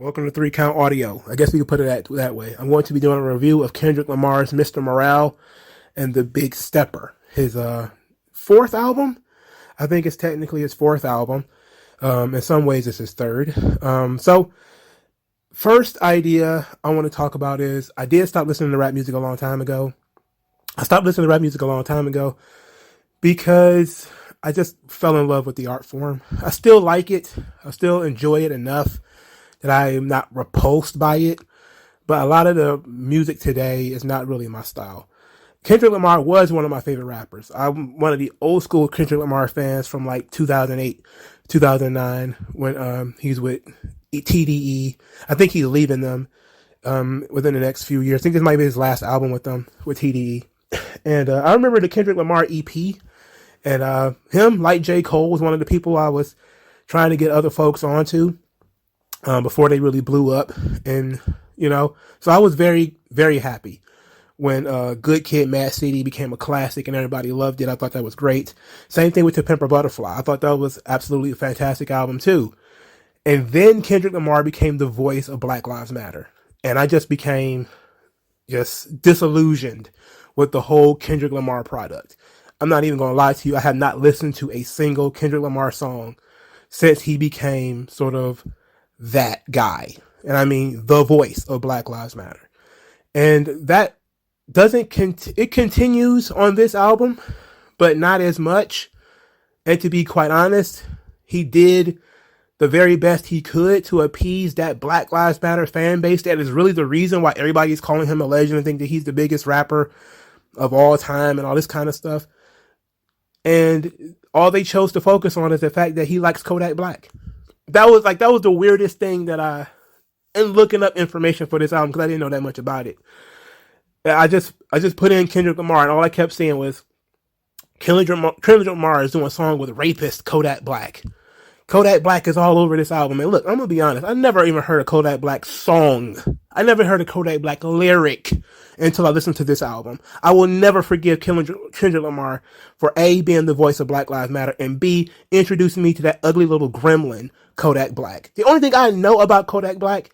Welcome to 3 Count Audio. I guess we could put it that way. I'm going to be doing a review of Kendrick Lamar's Mr. Morale and the Big Stepper, his fourth album. I think it's technically his fourth album. In some ways, it's his third. So, first idea I want to talk about is I did stop listening to rap music a long time ago. I stopped listening to rap music a long time ago because I just fell in love with the art form. I still like it. I still enjoy it enough that I am not repulsed by it, but a lot of the music today is not really my style. Kendrick Lamar was one of my favorite rappers. I'm one of the old school Kendrick Lamar fans from like 2008, 2009 when he's with TDE. I think he's leaving them within the next few years. I think this might be his last album with them, with TDE. And I remember the Kendrick Lamar EP, and him, like J. Cole, was one of the people I was trying to get other folks onto before they really blew up. And, so I was very, very happy when Good Kid, Mad City became a classic and everybody loved it. I thought that was great. Same thing with To Pimp a Butterfly. I thought that was absolutely a fantastic album too. And then Kendrick Lamar became the voice of Black Lives Matter. And I just became disillusioned with the whole Kendrick Lamar product. I'm not even going to lie to you. I have not listened to a single Kendrick Lamar song since he became sort of that guy. And I mean the voice of Black Lives Matter. And that it continues on this album, but not as much. And to be quite honest, he did the very best he could to appease that Black Lives Matter fan base. That is really the reason why everybody's calling him a legend and think that he's the biggest rapper of all time and all this kind of stuff. And all they chose to focus on is the fact that he likes Kodak Black. That was the weirdest thing that in looking up information for this album, because I didn't know that much about it. I just put in Kendrick Lamar, and all I kept seeing was Kendrick Lamar is doing a song with rapist Kodak Black. Kodak Black is all over this album. And look, I'm going to be honest. I never even heard a Kodak Black song. I never heard a Kodak Black lyric until I listened to this album. I will never forgive Kendrick Lamar for A, being the voice of Black Lives Matter, and B, introducing me to that ugly little gremlin, Kodak Black. The only thing I know about Kodak Black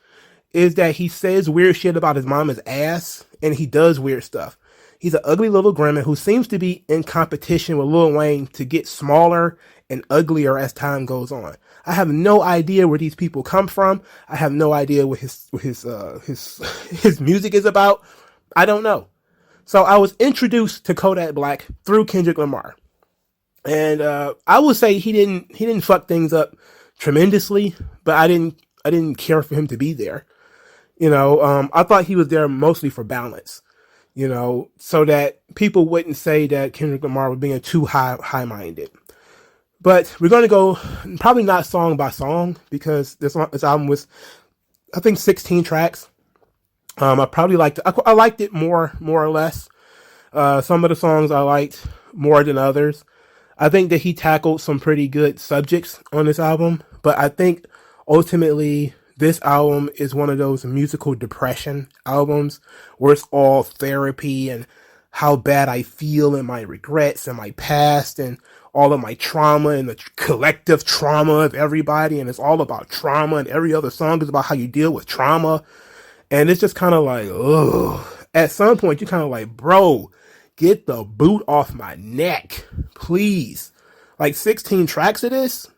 is that he says weird shit about his mama's ass, and he does weird stuff. He's an ugly little gremlin who seems to be in competition with Lil Wayne to get smaller and uglier as time goes on. I have no idea where these people come from. I have no idea what his music is about. I don't know. So I was introduced to Kodak Black through Kendrick Lamar. And I would say he didn't fuck things up tremendously, but I didn't care for him to be there. I thought he was there mostly for balance. So that people wouldn't say that Kendrick Lamar was being too high-minded. But we're going to go probably not song by song, because this album was, I think, 16 tracks. I liked it more or less. Some of the songs I liked more than others. I think that he tackled some pretty good subjects on this album, but I think ultimately this album is one of those musical depression albums where it's all therapy and how bad I feel and my regrets and my past and all of my trauma and the collective trauma of everybody. And it's all about trauma, and every other song is about how you deal with trauma. And it's just kind of like, ugh. At some point, you're kind of like, bro, get the boot off my neck, please. Like 16 tracks of this,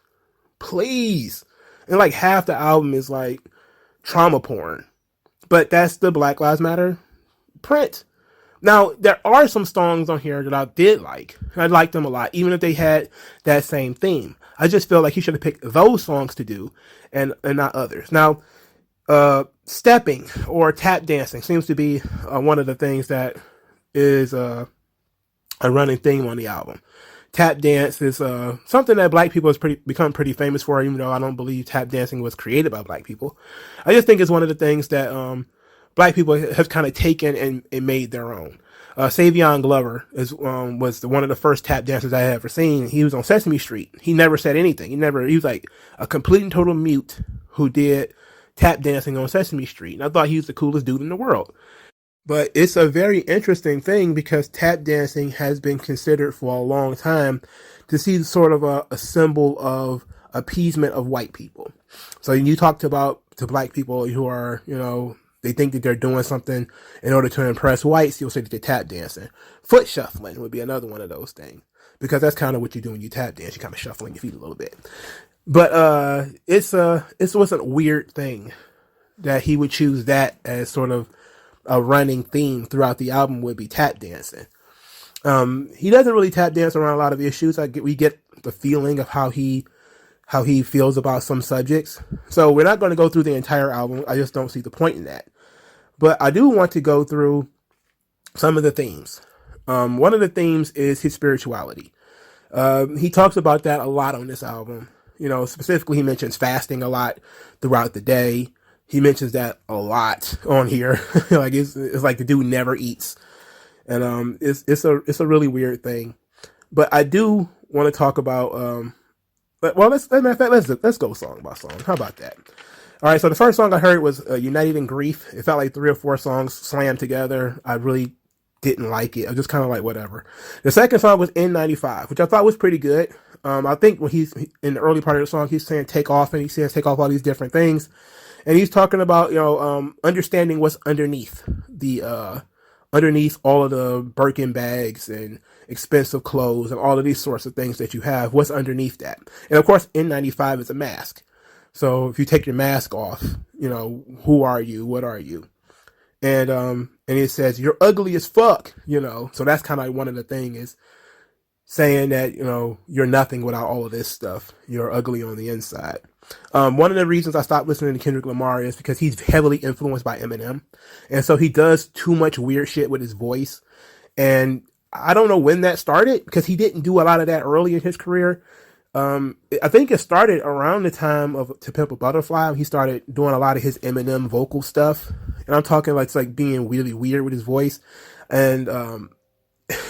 please. And like half the album is like trauma porn. But that's the Black Lives Matter print. Now, there are some songs on here that I did like. I liked them a lot, even if they had that same theme. I just feel like he should have picked those songs to do and not others. Now, stepping or tap dancing seems to be one of the things that is a running theme on the album. Tap dance is something that black people has become pretty famous for, even though I don't believe tap dancing was created by black people. I just think it's one of the things that black people have kind of taken and made their own. Savion Glover was one of the first tap dancers I had ever seen. He was on Sesame Street. He never said anything. He was like a complete and total mute who did tap dancing on Sesame Street. And I thought he was the coolest dude in the world. But it's a very interesting thing because tap dancing has been considered for a long time to see sort of a symbol of appeasement of white people. So you talked about to black people who are, they think that they're doing something in order to impress whites, you'll say that they're tap dancing. Foot shuffling would be another one of those things. Because that's kind of what you do when you tap dance. You're kind of shuffling your feet a little bit. But it was a weird thing that he would choose that as sort of a running theme throughout the album would be tap dancing. He doesn't really tap dance around a lot of issues. We get the feeling of how he feels about some subjects. So we're not going to go through the entire album. I just don't see the point in that. But I do want to go through some of the themes. One of the themes is his spirituality. He talks about that a lot on this album. Specifically, he mentions fasting a lot throughout the day. He mentions that a lot on here. Like it's like the dude never eats, and it's a really weird thing. But I do want to talk about let's go song by song. How about that? All right, so the first song I heard was United in Grief. It felt like 3 or 4 songs slammed together. I really didn't like it. I was just kind of like, whatever. The second song was N95, which I thought was pretty good. I think when he's in the early part of the song, he's saying take off, and he says take off all these different things. And he's talking about, understanding what's underneath underneath all of the Birkin bags and expensive clothes and all of these sorts of things that you have. What's underneath that? And of course, N95 is a mask. So if you take your mask off, who are you? What are you? And it says you're ugly as fuck, So that's kind of like one of the things is saying that, you're nothing without all of this stuff. You're ugly on the inside. One of the reasons I stopped listening to Kendrick Lamar is because he's heavily influenced by Eminem. And so he does too much weird shit with his voice. And I don't know when that started because he didn't do a lot of that early in his career. I think it started around the time of To Pimp a Butterfly. He started doing a lot of his Eminem vocal stuff. And I'm talking like being really weird with his voice. And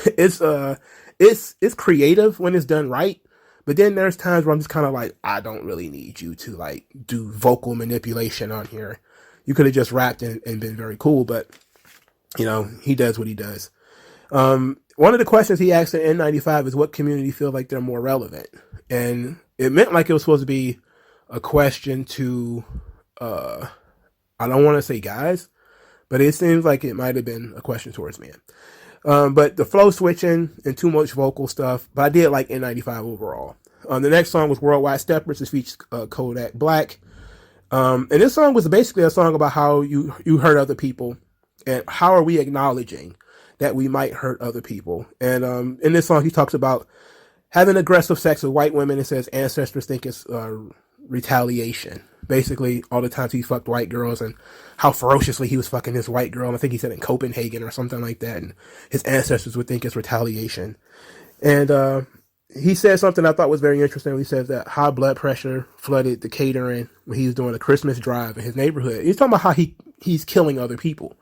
it's creative when it's done right. But then there's times where I'm just kind of like, I don't really need you to like do vocal manipulation on here. You could have just rapped and been very cool, but he does what he does. One of the questions he asked in N95 is what community feel like they're more relevant? And it meant like it was supposed to be a question to, I don't want to say guys, but it seems like it might have been a question towards men. But the flow switching and too much vocal stuff. But I did like N95 overall. The next song was Worldwide Steppers. It features Kodak Black. And this song was basically a song about how you hurt other people and how are we acknowledging that we might hurt other people. And in this song, he talks about having aggressive sex with white women. It says ancestors think it's retaliation. Basically, all the times he fucked white girls and how ferociously he was fucking this white girl. I think he said in Copenhagen or something like that. And his ancestors would think it's retaliation. And he said something I thought was very interesting. He says that high blood pressure flooded the catering when he was doing a Christmas drive in his neighborhood. He's talking about how he's killing other people.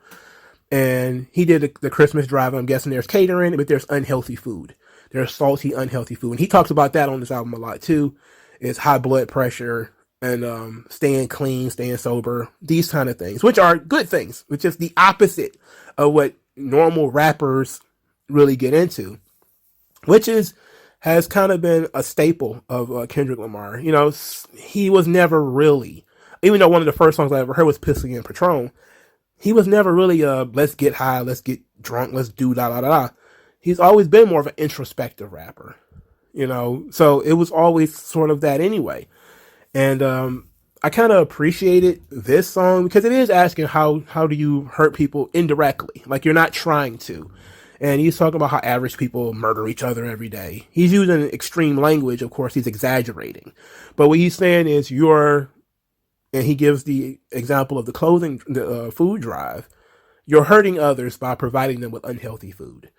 And he did the Christmas drive. I'm guessing there's catering, but there's unhealthy food. There's salty, unhealthy food. And he talks about that on this album a lot too. It's high blood pressure and staying clean, staying sober, these kind of things, which are good things, which is the opposite of what normal rappers really get into, which has kind of been a staple of Kendrick Lamar. He was never really, even though one of the first songs I ever heard was Pissing and Patron, he was never really let's get high, let's get drunk, let's do da da da da. He's always been more of an introspective rapper, so it was always sort of that anyway. And I kind of appreciated this song because it is asking how do you hurt people indirectly, like you're not trying to. And he's talking about how average people murder each other every day. He's using extreme language. Of course, he's exaggerating. But what he's saying is and he gives the example of the food drive. You're hurting others by providing them with unhealthy food.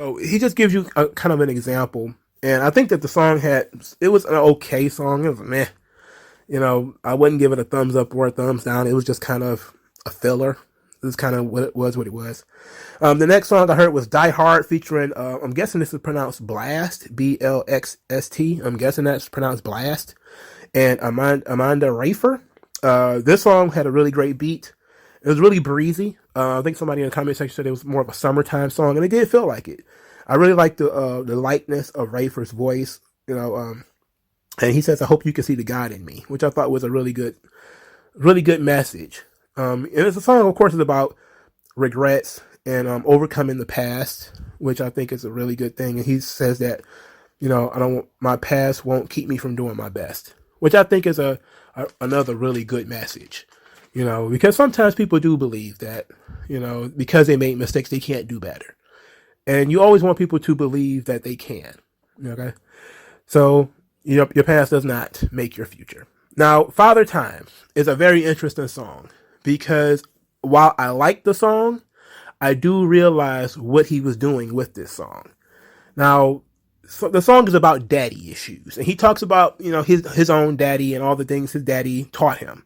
So he just gives you a kind of an example. And I think that the song it was an okay song. It was meh. I wouldn't give it a thumbs up or a thumbs down. It was just kind of a filler. This is kind of what it was. The next song I heard was Die Hard featuring, I'm guessing this is pronounced Blast, BLXST. I'm guessing that's pronounced Blast. And Amanda Rafer. This song had a really great beat. It was really breezy. I think somebody in the comment section said it was more of a summertime song, and it did feel like it. I really liked the lightness of Rafer's voice. And he says, I hope you can see the God in me, which I thought was a really good message. And it's a song, of course, is about regrets and overcoming the past, which I think is a really good thing. And he says that, my past won't keep me from doing my best, which I think is another really good message. Because sometimes people do believe that, because they made mistakes, they can't do better. And you always want people to believe that they can. Okay. So, your past does not make your future. Now, Father Time is a very interesting song because while I like the song, I do realize what he was doing with this song. Now, so the song is about daddy issues, and he talks about his own daddy and all the things his daddy taught him.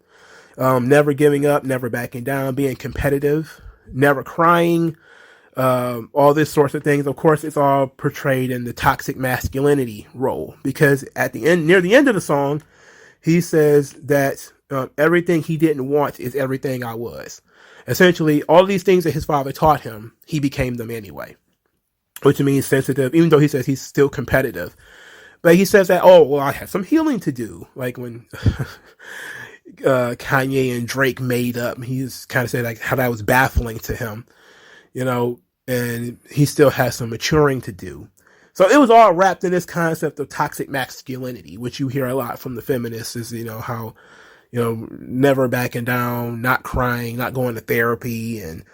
Never giving up, never backing down, being competitive, never crying, all this sorts of things. Of course, it's all portrayed in the toxic masculinity role because near the end of the song, he says that everything he didn't want is everything I was. Essentially, all these things that his father taught him, he became them anyway, which means sensitive, even though he says he's still competitive. But he says that, oh, well, I had some healing to do. Like when Kanye and Drake made up, he's kind of said like how that was baffling to him, and he still has some maturing to do. So it was all wrapped in this concept of toxic masculinity, which you hear a lot from the feminists is, how, never backing down, not crying, not going to therapy, and,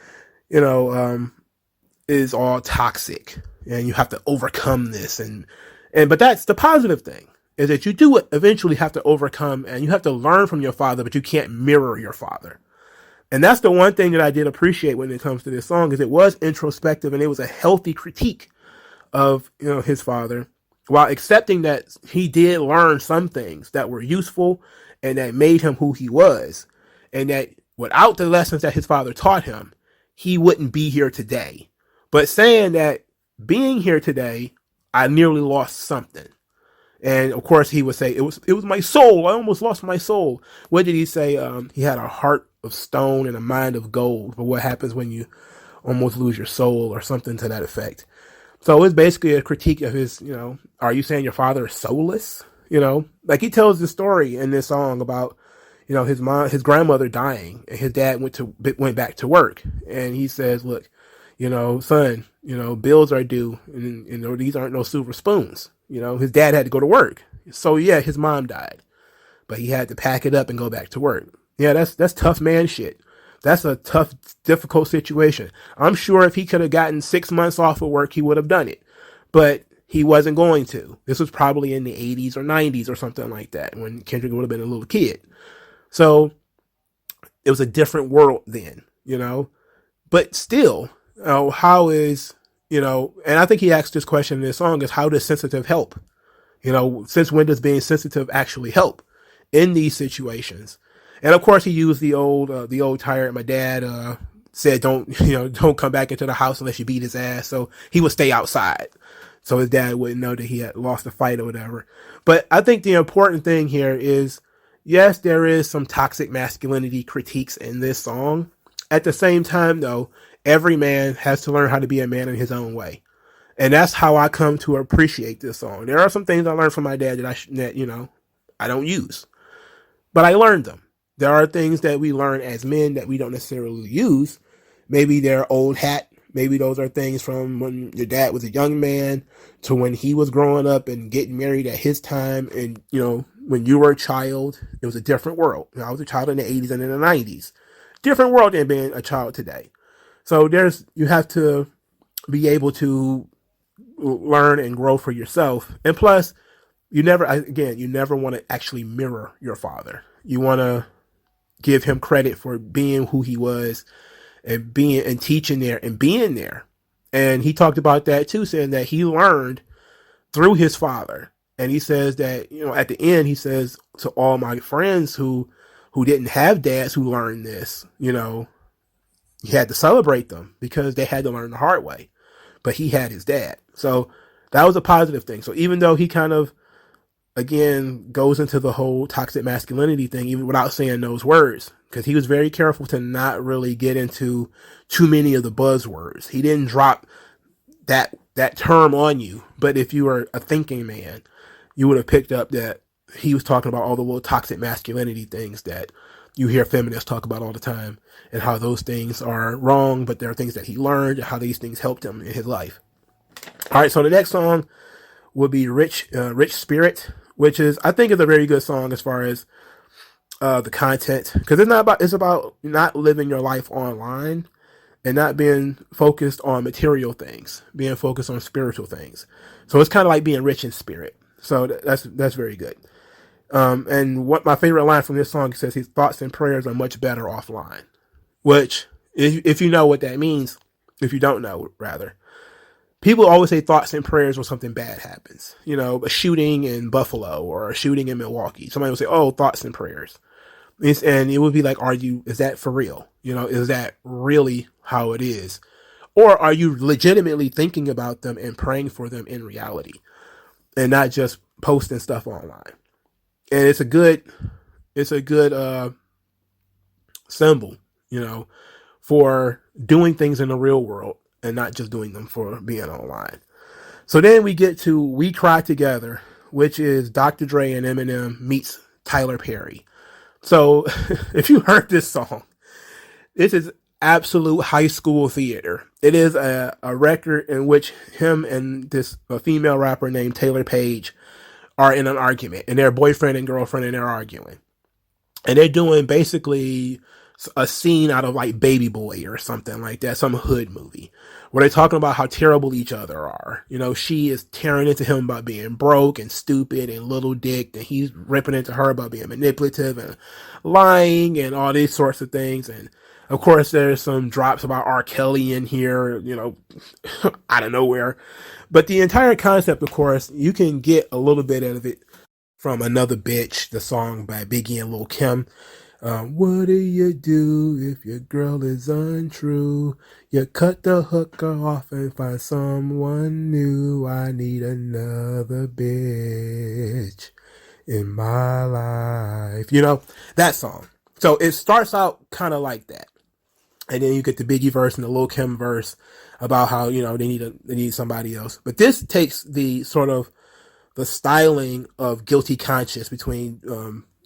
is all toxic. And you have to overcome this. But that's the positive thing, is that you do eventually have to overcome, and you have to learn from your father, but you can't mirror your father. And that's the one thing that I did appreciate when it comes to this song, is it was introspective and it was a healthy critique of his father, while accepting that he did learn some things that were useful and that made him who he was, and that without the lessons that his father taught him, he wouldn't be here today. But saying that being here today, I nearly lost something. And of course he would say, it was my soul. I almost lost my soul. What did he say? He had a heart of stone and a mind of gold. But what happens when you almost lose your soul, or something to that effect? So it's basically a critique of his, are you saying your father is soulless? Like he tells the story in this song about, his grandmother dying, and his dad went back to work. And he says, look, son, bills are due, and these aren't no silver spoons. His dad had to go to work. So yeah, his mom died, but he had to pack it up and go back to work. Yeah, that's tough man shit. That's a tough, difficult situation. I'm sure if he could have gotten 6 months off of work, he would have done it. But he wasn't going to. This was probably in the 80s or 90s or something like that, when Kendrick would have been a little kid. So it was a different world then, But still, how is, and I think he asked this question in this song, is how does sensitive help? Since when does being sensitive actually help in these situations? And of course, he used the old tyrant. My dad said, don't come back into the house unless you beat his ass. So he would stay outside, so his dad wouldn't know that he had lost a fight or whatever. But I think the important thing here is, yes, there is some toxic masculinity critiques in this song. At the same time, though, every man has to learn how to be a man in his own way. And that's how I come to appreciate this song. There are some things I learned from my dad that I don't use, but I learned them. There are things that we learn as men that we don't necessarily use. Maybe they're old hat. Maybe those are things from when your dad was a young man to when he was growing up and getting married at his time. And, when you were a child, it was a different world. I was a child in the 80s and in the 90s. Different world than being a child today. So you have to be able to learn and grow for yourself. And plus, you never want to actually mirror your father. You want to give him credit for being who he was, and teaching there and being there. And he talked about that too, saying that he learned through his father. And he says that, at the end, he says to all my friends who didn't have dads who learned this, he had to celebrate them because they had to learn the hard way. But he had his dad. So that was a positive thing. So even though he kind of, again, goes into the whole toxic masculinity thing, even without saying those words, because he was very careful to not really get into too many of the buzzwords. He didn't drop that term on you. But if you were a thinking man, you would have picked up that he was talking about all the little toxic masculinity things that you hear feminists talk about all the time, and how those things are wrong, but there are things that he learned, and how these things helped him in his life. All right, so the next song would be Rich Spirit, which is, I think, is a very good song as far as the content, because it's about not living your life online and not being focused on material things, being focused on spiritual things. So it's kind of like being rich in spirit. So that's very good. And what my favorite line from this song says, his thoughts and prayers are much better offline. Which, if you know what that means, if you don't know, rather, people always say thoughts and prayers when something bad happens. You know, a shooting in Buffalo or a shooting in Milwaukee. Somebody will say, "Oh, thoughts and prayers," and it would be like, is that for real? You know, is that really how it is? Or are you legitimately thinking about them and praying for them in reality, and not just posting stuff online? And it's a good symbol, you know, for doing things in the real world and not just doing them for being online. So then we get to We Cry Together, which is Dr. Dre and Eminem meets Tyler Perry. So if you heard this song, this is absolute high school theater. It is a record in which him and a female rapper named Taylor Page are in an argument, and they're boyfriend and girlfriend, and they're arguing. And they're doing basically a scene out of like Baby Boy or something like that, some hood movie, where they're talking about how terrible each other are. You know, she is tearing into him about being broke and stupid and little dick, and he's ripping into her about being manipulative and lying and all these sorts of things. And of course, there's some drops about R. Kelly in here, you know, out of nowhere. But the entire concept, of course, you can get a little bit of it from Another Bitch, the song by Biggie and Lil' Kim. What do you do if your girl is untrue? You cut the hooker off and find someone new. I need another bitch in my life. You know, that song. So it starts out kind of like that. And then you get the Biggie verse and the Lil' Kim verse about how, you know, they need somebody else. But this takes the sort of the styling of Guilty Conscience between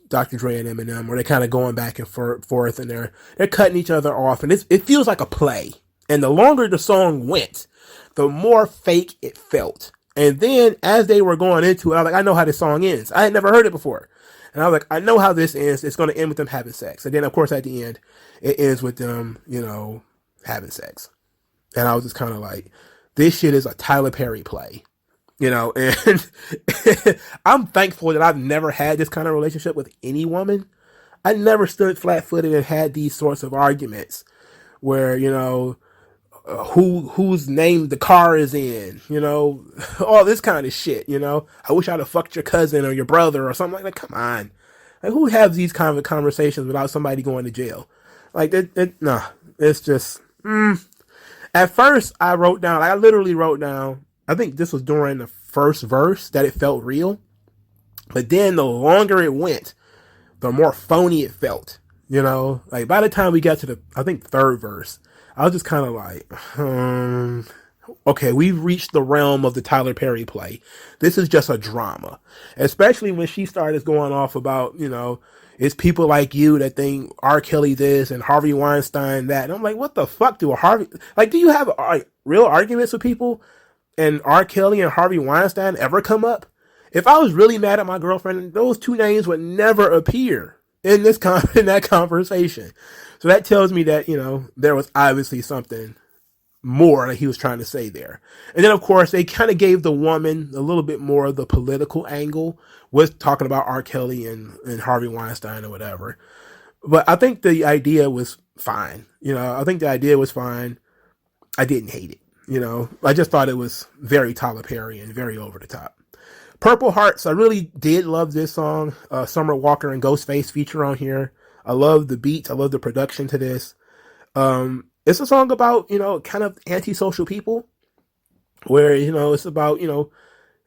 Dr. Dre and Eminem, where they're kind of going back and forth, and they're cutting each other off, and it feels like a play. And the longer the song went, the more fake it felt. And then as they were going into it, I was like, I know how this song ends. I had never heard it before. And I was like, I know how this ends. It's going to end with them having sex. And then, of course, at the end, it ends with them, you know, having sex. And I was just kind of like, this shit is a Tyler Perry play. You know, and I'm thankful that I've never had this kind of relationship with any woman. I never stood flat-footed and had these sorts of arguments where, you know, whose name the car is in, you know, all this kind of shit, you know. I wish I'd have fucked your cousin or your brother or something like that. Come on. Like, who has these kind of conversations without somebody going to jail? Like, nah, it's just, At first, I literally wrote down, I think this was during the first verse that it felt real. But then the longer it went, the more phony it felt. You know, like by the time we got to the, I think, third verse, I was just kind of like, okay, we've reached the realm of the Tyler Perry play. This is just a drama. Especially when she started going off about, you know, it's people like you that think R. Kelly this and Harvey Weinstein that. And I'm like, what the fuck do you have real arguments with people and R. Kelly and Harvey Weinstein ever come up? If I was really mad at my girlfriend, those two names would never appear in that conversation. So that tells me that, you know, there was obviously something more that he was trying to say there. And then, of course, they kind of gave the woman a little bit more of the political angle with talking about R. Kelly and Harvey Weinstein or whatever. But I think the idea was fine. You know, I think the idea was fine. I didn't hate it. You know, I just thought it was very Tyler Perry and very over the top. Purple Hearts, I really did love this song. Summer Walker and Ghostface feature on here. I love the beats. I love the production to this. It's a song about, you know, kind of antisocial people where, you know, it's about, you know,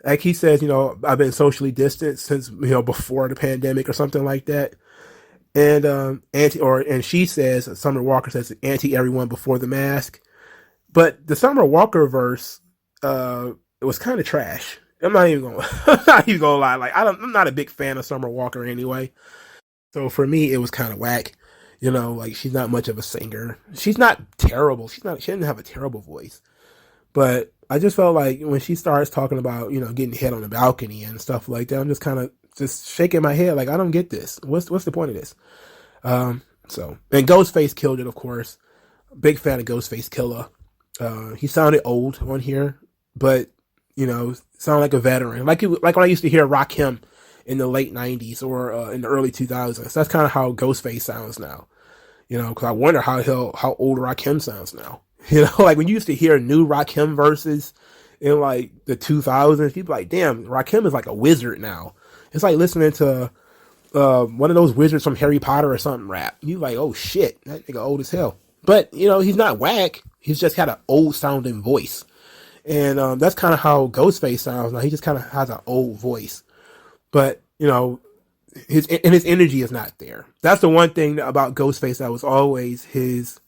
like he says, you know, I've been socially distanced since, you know, before the pandemic or something like that. And, and she says, Summer Walker says, anti everyone before the mask. But the Summer Walker verse, it was kind of trash. I'm not even gonna, I'm not even gonna lie. Like I'm not a big fan of Summer Walker anyway. So for me, it was kind of whack. You know, like she's not much of a singer. She's not terrible. She's not. She didn't have a terrible voice. But I just felt like when she starts talking about, you know, getting hit on the balcony and stuff like that, I'm just kind of just shaking my head like I don't get this. What's the point of this? So and Ghostface killed it, of course. Big fan of Ghostface Killer. He sounded old on here, but you know, sounded like a veteran. Like when I used to hear Rakim in the late '90s or in the early 2000s. That's kind of how Ghostface sounds now. You know, because I wonder how old Rakim sounds now. You know, like when you used to hear new Rakim verses in like the 2000s, you'd be like, damn, Rakim is like a wizard now. It's like listening to one of those wizards from Harry Potter or something rap. You like, oh shit, that nigga old as hell. But you know, he's not whack. He's just got an old sounding voice, and that's kind of how Ghostface sounds now. He just kind of has an old voice, but you know, his energy is not there. That's the one thing about Ghostface that was always his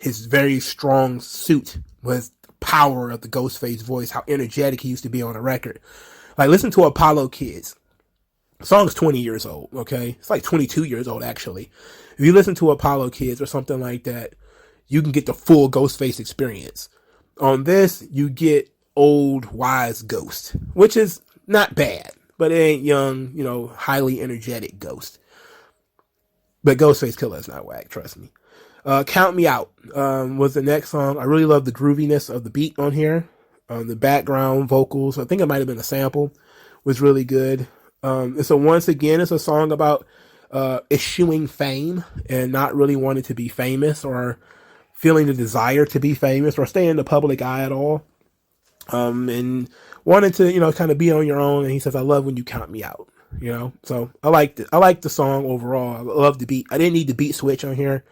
very strong suit was the power of the Ghostface voice, how energetic he used to be on a record. Like listen to Apollo Kids. The song's 20 years old, okay? It's like 22 years old actually. If you listen to Apollo Kids or something like that, you can get the full Ghostface experience. On this, you get old, wise Ghost, which is not bad, but it ain't young, you know, highly energetic Ghost. But Ghostface Killer is not whack, trust me. Count Me Out was the next song. I really love the grooviness of the beat on here. The background vocals, I think it might have been a sample, was really good. So once again, it's a song about eschewing fame and not really wanting to be famous or feeling the desire to be famous or stay in the public eye at all. And wanting to, you know, kind of be on your own. And he says, I love when you count me out, you know? So I liked it. I liked the song overall. I love the beat. I didn't need the beat switch on here.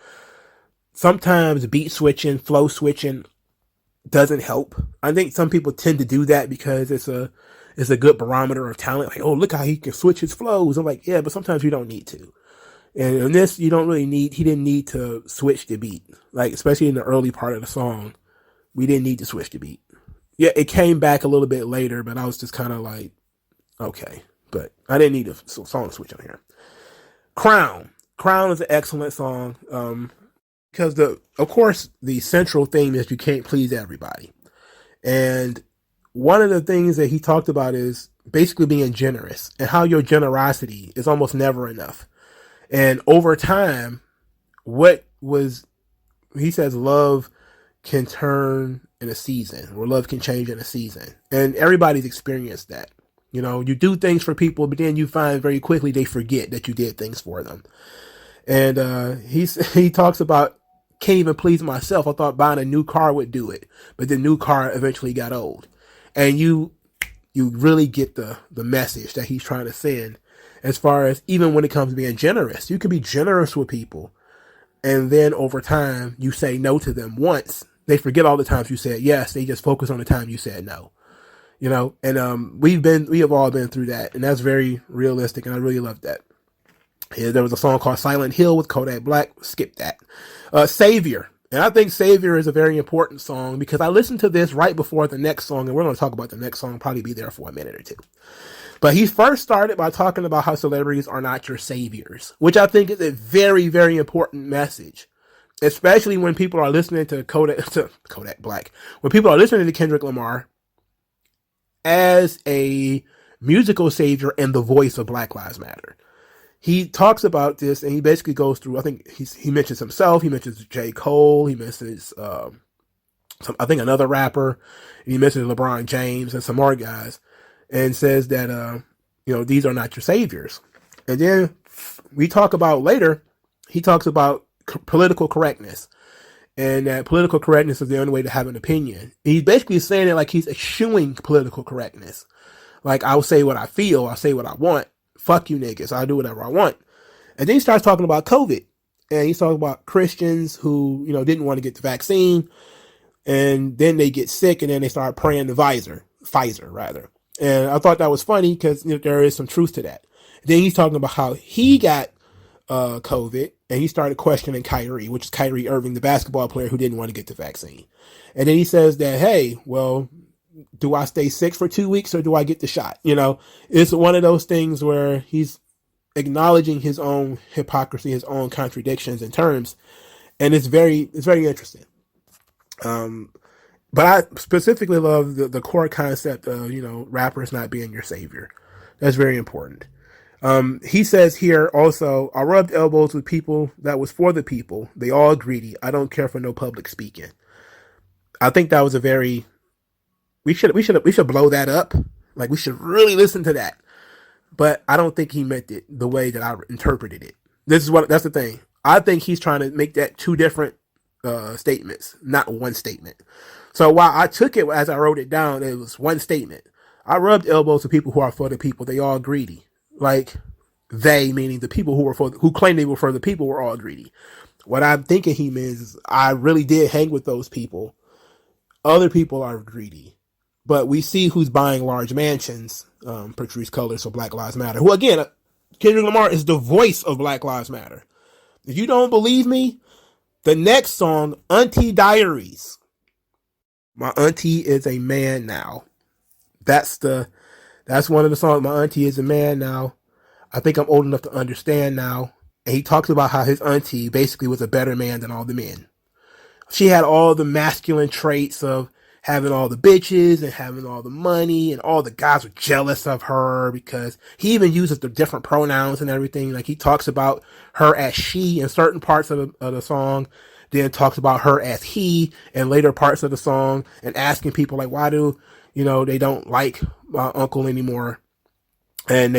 Sometimes beat switching, flow switching doesn't help. I think some people tend to do that because it's a good barometer of talent. Like, oh, look how he can switch his flows. I'm like, yeah, but sometimes you don't need to. And in this, you don't really need, he didn't need to switch the beat. Like, especially in the early part of the song, we didn't need to switch the beat. Yeah, it came back a little bit later, but I was just kind of like, okay. But I didn't need a song switch on here. Crown. Crown is an excellent song. Because of course, the central theme is you can't please everybody. And one of the things that he talked about is basically being generous and how your generosity is almost never enough. And over time, he says love can turn in a season or love can change in a season. And everybody's experienced that. You know, you do things for people, but then you find very quickly they forget that you did things for them. And he talks about, can't even please myself. I thought buying a new car would do it, but the new car eventually got old. And you really get the message that he's trying to send as far as even when it comes to being generous. You can be generous with people, and then over time you say no to them once. They forget all the times you said yes. They just focus on the time you said no. You know, and we have all been through that, and that's very realistic, and I really love that. Yeah, there was a song called Silent Hill with Kodak Black. Skip that. Savior. And I think Savior is a very important song because I listened to this right before the next song, and we're going to talk about the next song, probably be there for a minute or two. But he first started by talking about how celebrities are not your saviors, which I think is a very, very important message, especially when people are listening to Kodak Black, when people are listening to Kendrick Lamar as a musical savior and the voice of Black Lives Matter. He talks about this and he basically goes through, I think he mentions himself, he mentions J. Cole, he mentions, I think another rapper, and he mentions LeBron James and some more guys, and says that, you know, these are not your saviors. And then we talk about later, he talks about political correctness, and that political correctness is the only way to have an opinion. And he's basically saying it like he's eschewing political correctness. Like, I'll say what I feel, I'll say what I want. Fuck you niggas, I'll do whatever I want. And then he starts talking about COVID. And he's talking about Christians who, you know, didn't want to get the vaccine. And then they get sick and then they start praying to Pfizer rather. And I thought that was funny because, you know, there is some truth to that. Then he's talking about how he got COVID and he started questioning Kyrie, which is Kyrie Irving, the basketball player who didn't want to get the vaccine. And then he says that, hey, well, do I stay sick for 2 weeks or do I get the shot? It's one of those things where he's acknowledging his own hypocrisy, his own contradictions in terms, and it's very interesting. But I specifically love the core concept of rappers not being your savior. That's very important. He says here also, I rubbed elbows with people that was for the people. They all greedy. I don't care for no public speaking. I think that was a very we should blow that up. Like, we should really listen to that. But I don't think he meant it the way that I interpreted it. That's the thing. I think he's trying to make that two different statements, not one statement. So while I took it as I wrote it down, it was one statement. I rubbed elbows with people who are for the people. They all greedy. Like, they, meaning the people who claim they were for the people, were all greedy. What I'm thinking he means is I really did hang with those people. Other people are greedy. But we see who's buying large mansions, Patrice Cullors for Black Lives Matter. Who, again, Kendrick Lamar is the voice of Black Lives Matter. If you don't believe me, the next song, Auntie Diaries. My auntie is a man now. That's one of the songs. My auntie is a man now. I think I'm old enough to understand now. And he talks about how his auntie basically was a better man than all the men. She had all the masculine traits of having all the bitches and having all the money, and all the guys were jealous of her because he even uses the different pronouns and everything. Like, he talks about her as she in certain parts of the song, then talks about her as he in later parts of the song, and asking people like, why do they don't like my uncle anymore? And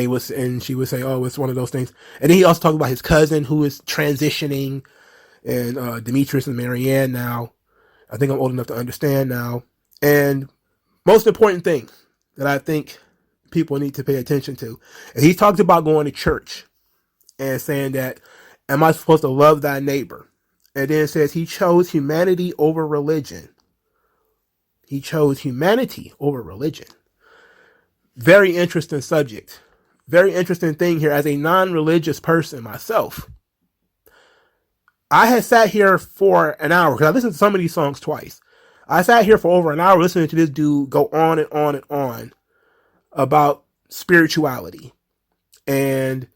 she would say, oh, it's one of those things. And then he also talked about his cousin who is transitioning, and Demetrius and Marianne now. I think I'm old enough to understand now. And most important thing that I think people need to pay attention to, and he talked about going to church and saying that, am I supposed to love thy neighbor? And then it says he chose humanity over religion. He chose humanity over religion. Very interesting subject. Very interesting thing here. As a non-religious person myself, I had sat here for an hour, because I listened to some of these songs twice. I sat here for over an hour listening to this dude go on and on and on about spirituality and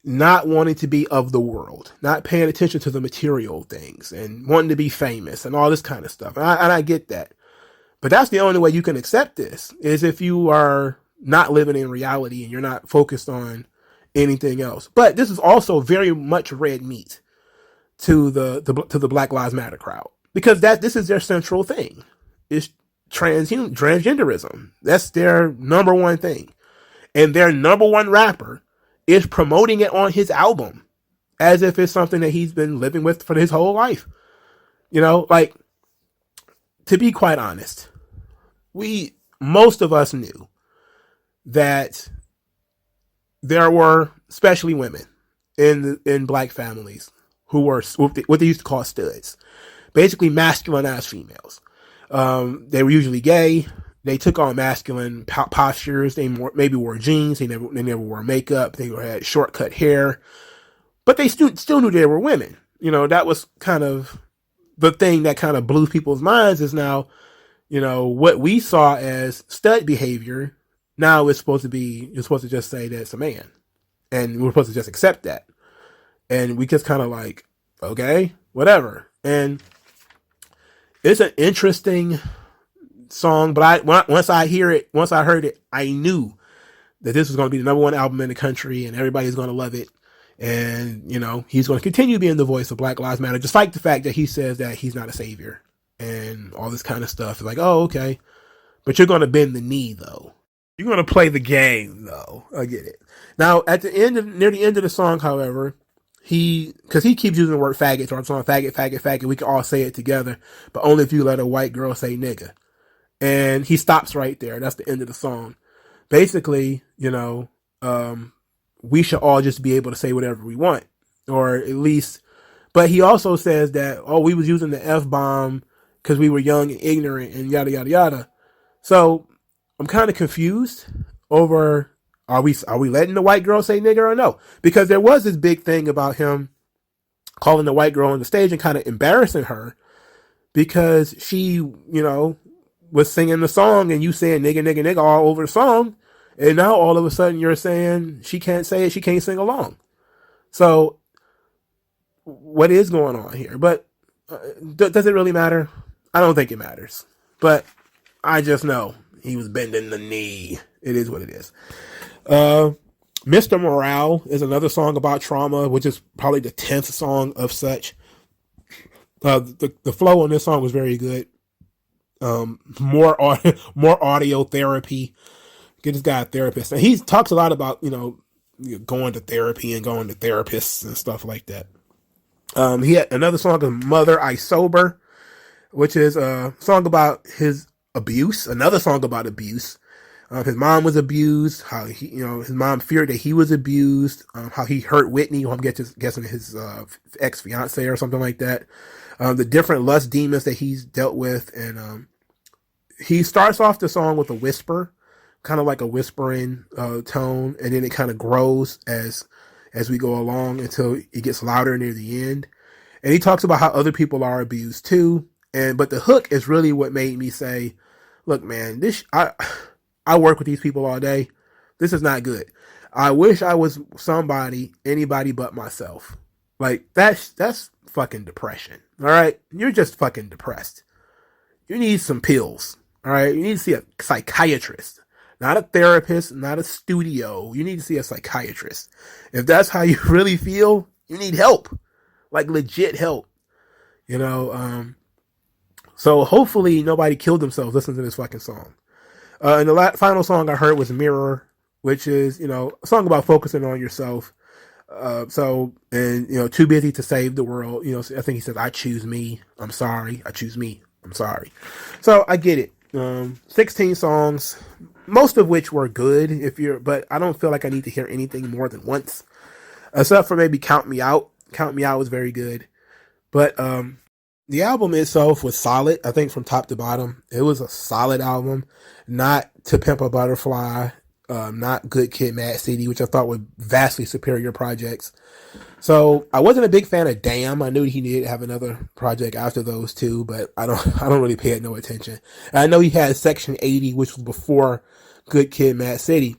not wanting to be of the world, not paying attention to the material things, and wanting to be famous and all this kind of stuff. And I get that. But that's the only way you can accept this, is if you are not living in reality and you're not focused on anything else. But this is also very much red meat to the Black Lives Matter crowd, because this is their central thing. It's transgenderism. That's their number one thing. And their number one rapper is promoting it on his album as if it's something that he's been living with for his whole life. Like, to be quite honest, most of us knew that there were, especially women in black families, who were what they used to call studs, basically masculinized females. They were usually gay. They took on masculine postures. They maybe wore jeans. They never wore makeup. They had short-cut hair, but they still knew they were women. That was kind of the thing that kind of blew people's minds. Is now, what we saw as stud behavior, now you're supposed to just say that it's a man, and we're supposed to just accept that. And we just kind of like, okay, whatever. And it's an interesting song, but once I heard it, I knew that this was going to be the number one album in the country, and everybody's going to love it. And, he's going to continue being the voice of Black Lives Matter, despite the fact that he says that he's not a savior and all this kind of stuff. It's like, oh, okay. But you're going to bend the knee, though. You're going to play the game, though. I get it. Now, near the end of the song, however, because he keeps using the word faggot, or I'm saying faggot, faggot, faggot. We can all say it together, but only if you let a white girl say nigga. And he stops right there. That's the end of the song. Basically, we should all just be able to say whatever we want, or at least. But he also says that, we was using the F-bomb because we were young and ignorant and yada yada yada. So I'm kind of confused over. Are we letting the white girl say nigger or no? Because there was this big thing about him calling the white girl on the stage and kind of embarrassing her because she, was singing the song and you saying nigga, nigga, nigga all over the song. And now all of a sudden you're saying she can't say it, she can't sing along. So what is going on here? But does it really matter? I don't think it matters. But I just know he was bending the knee. It is what it is. Mr. Morale is another song about trauma, which is probably the 10th song of such. The flow on this song was very good. More audio therapy. Get this guy a therapist. And he talks a lot about, going to therapy and going to therapists and stuff like that. He had another song called Mother I Sober, which is a song about his abuse. Another song about abuse. His mom was abused, how his mom feared that he was abused, how he hurt Whitney, who I'm guessing his ex-fiance or something like that. The different lust demons that he's dealt with. And he starts off the song with a whisper, kind of like a whispering tone, and then it kind of grows as we go along until it gets louder near the end. And he talks about how other people are abused too. But the hook is really what made me say, look, man, I work with these people all day. This is not good. I wish I was anybody but myself. Like, that's fucking depression. All right? You're just fucking depressed. You need some pills. All right? You need to see a psychiatrist. Not a therapist, not a studio. You need to see a psychiatrist. If that's how you really feel, you need help. Like, legit help. So hopefully nobody killed themselves listening to this fucking song. And the final song I heard was Mirror, which is, a song about focusing on yourself. Too busy to save the world. I think he says, I choose me. I'm sorry. I choose me. I'm sorry. So I get it. 16 songs, most of which were good but I don't feel like I need to hear anything more than once, except for maybe Count Me Out. Count Me Out was very good. But, the album itself was solid, I think, from top to bottom. It was a solid album. Not To Pimp a Butterfly, not Good Kid, Mad City, which I thought were vastly superior projects. So I wasn't a big fan of Damn. I knew he needed to have another project after those two, but I don't really pay it no attention. And I know he had Section 80, which was before Good Kid, Mad City.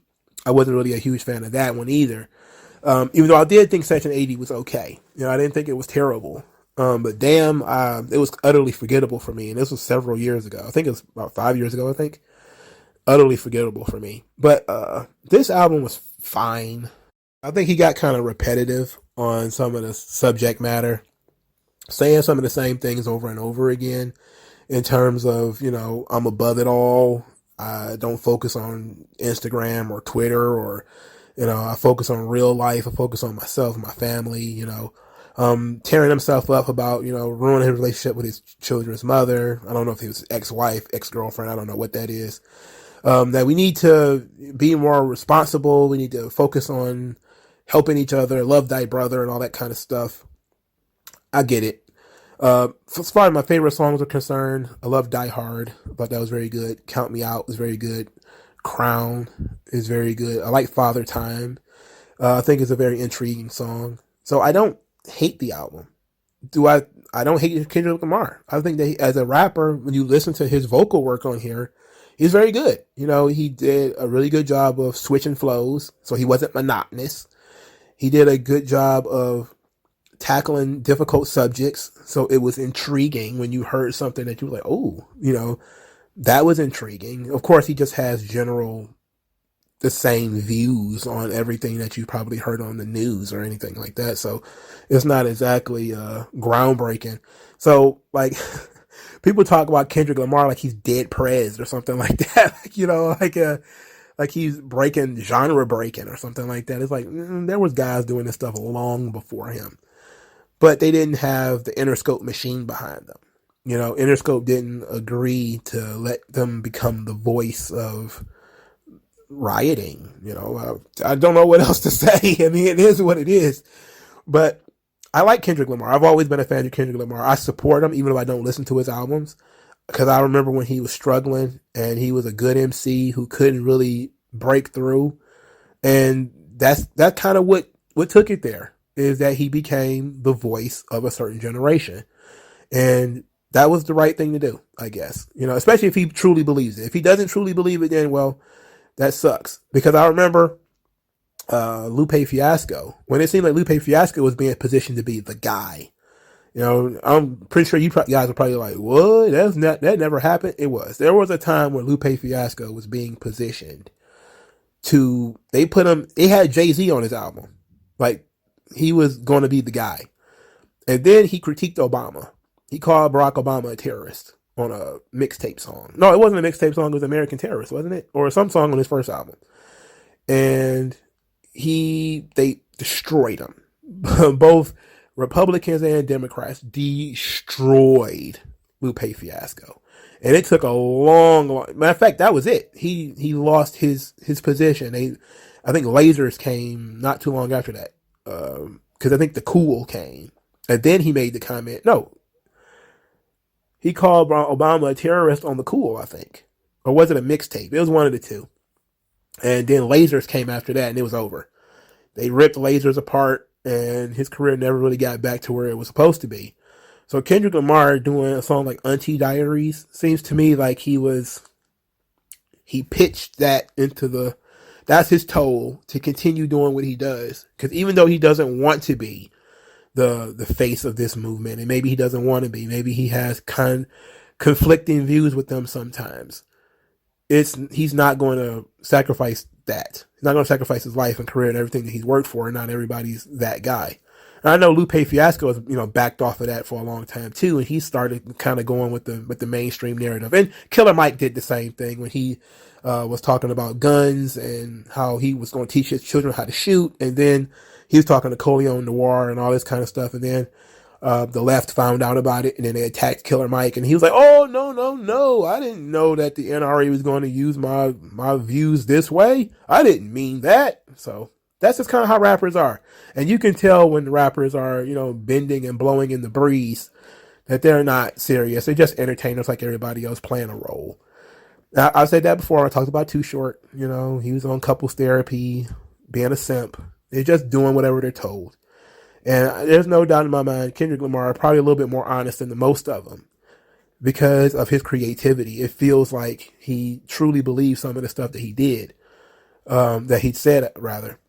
I wasn't really a huge fan of that one either. Even though I did think Section 80 was okay. I didn't think it was terrible. But Damn, it was utterly forgettable for me. And this was several years ago. I think it was about 5 years ago, I think. Utterly forgettable for me. But this album was fine. I think he got kind of repetitive on some of the subject matter. Saying some of the same things over and over again. In terms of, I'm above it all. I don't focus on Instagram or Twitter or, I focus on real life. I focus on myself, my family, tearing himself up about, ruining his relationship with his children's mother. I don't know if he was ex-wife, ex-girlfriend. I don't know what that is. That we need to be more responsible. We need to focus on helping each other, love thy brother and all that kind of stuff. I get it. As far as my favorite songs are concerned, I love Die Hard. I thought that was very good. Count Me Out was very good. Crown is very good. I like Father Time. I think it's a very intriguing song. So I don't hate the album. I don't hate Kendrick Lamar. I think that as a rapper, when you listen to his vocal work on here, he's very good. He did a really good job of switching flows, so he wasn't monotonous. He did a good job of tackling difficult subjects, so it was intriguing when you heard something that you were like, oh, that was intriguing. Of course, he just has the same views on everything that you probably heard on the news or anything like that. So it's not exactly groundbreaking. So like people talk about Kendrick Lamar like he's dead prez or something like that. Like he's genre breaking or something like that. It's like there was guys doing this stuff long before him, but they didn't have the Interscope machine behind them. Interscope didn't agree to let them become the voice of rioting. I don't know what else to say. I mean, it is what it is. But I like Kendrick Lamar. I've always been a fan of Kendrick Lamar. I support him even though I don't listen to his albums, because I remember when he was struggling and he was a good MC who couldn't really break through. And that's kind of what took it there, is that he became the voice of a certain generation. And that was the right thing to do, I guess. Especially if he truly believes it. If he doesn't truly believe it, then, well, that sucks. Because I remember Lupe Fiasco, when it seemed like Lupe Fiasco was being positioned to be the guy. I'm pretty sure you guys are probably like, what? That never happened. It was. There was a time where Lupe Fiasco was being positioned they had Jay-Z on his album. Like, he was going to be the guy. And then he critiqued Obama. He called Barack Obama a terrorist on a mixtape song. No, it wasn't a mixtape song. It was American Terrorist, wasn't it? Or some song on his first album. And they destroyed him. Both Republicans and Democrats destroyed Lupe Fiasco. And it took a long matter of fact, that was it. He lost his position. I think Lasers came not too long after that. Because I think the Cool came. And then he made the comment. No. He called Obama a terrorist on the Cool, I think. Or was it a mixtape? It was one of the two. And then Lasers came after that, and it was over. They ripped Lasers apart, and his career never really got back to where it was supposed to be. So Kendrick Lamar doing a song like Auntie Diaries seems to me like he pitched that into that's his toll to continue doing what he does. Because even though he doesn't want to be the face of this movement, and maybe he doesn't want to be, maybe he has conflicting views with them sometimes, he's not going to sacrifice that. He's not going to sacrifice his life and career and everything that he's worked for, and not everybody's that guy. And I know Lupe Fiasco has, backed off of that for a long time too, and he started kind of going with the mainstream narrative. And Killer Mike did the same thing when he was talking about guns and how he was going to teach his children how to shoot, and then he was talking to Coleon Noir and all this kind of stuff, and then the left found out about it, and then they attacked Killer Mike, and he was like, "Oh no! I didn't know that the NRA was going to use my views this way. I didn't mean that." So that's just kind of how rappers are. And you can tell when the rappers are, bending and blowing in the breeze, that they're not serious. They're just entertainers like everybody else playing a role. Now, I said that before. I talked about Too Short. He was on couples therapy, being a simp. They're just doing whatever they're told. And there's no doubt in my mind, Kendrick Lamar is probably a little bit more honest than the most of them because of his creativity. It feels like he truly believes some of the stuff that he did, that he said, rather.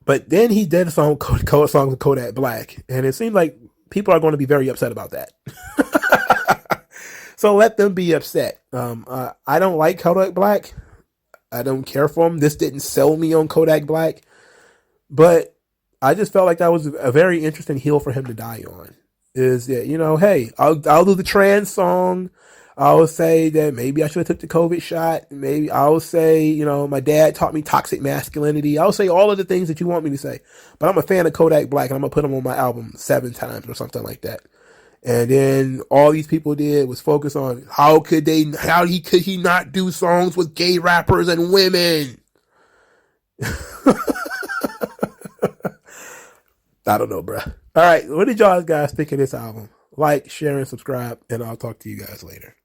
But then he did a song with Kodak Black, and it seemed like people are going to be very upset about that. So let them be upset. I don't like Kodak Black. I don't care for him. This didn't sell me on Kodak Black. But I just felt like that was a very interesting hill for him to die on. Is that, hey, I'll do the trans song. I'll say that maybe I should have took the COVID shot. Maybe I'll say, my dad taught me toxic masculinity. I'll say all of the things that you want me to say. But I'm a fan of Kodak Black, and I'm going to put him on my album 7 times or something like that. And then all these people did was focus on how could he not do songs with gay rappers and women? I don't know, bruh. All right, what did y'all guys think of this album? Like, share, and subscribe, and I'll talk to you guys later.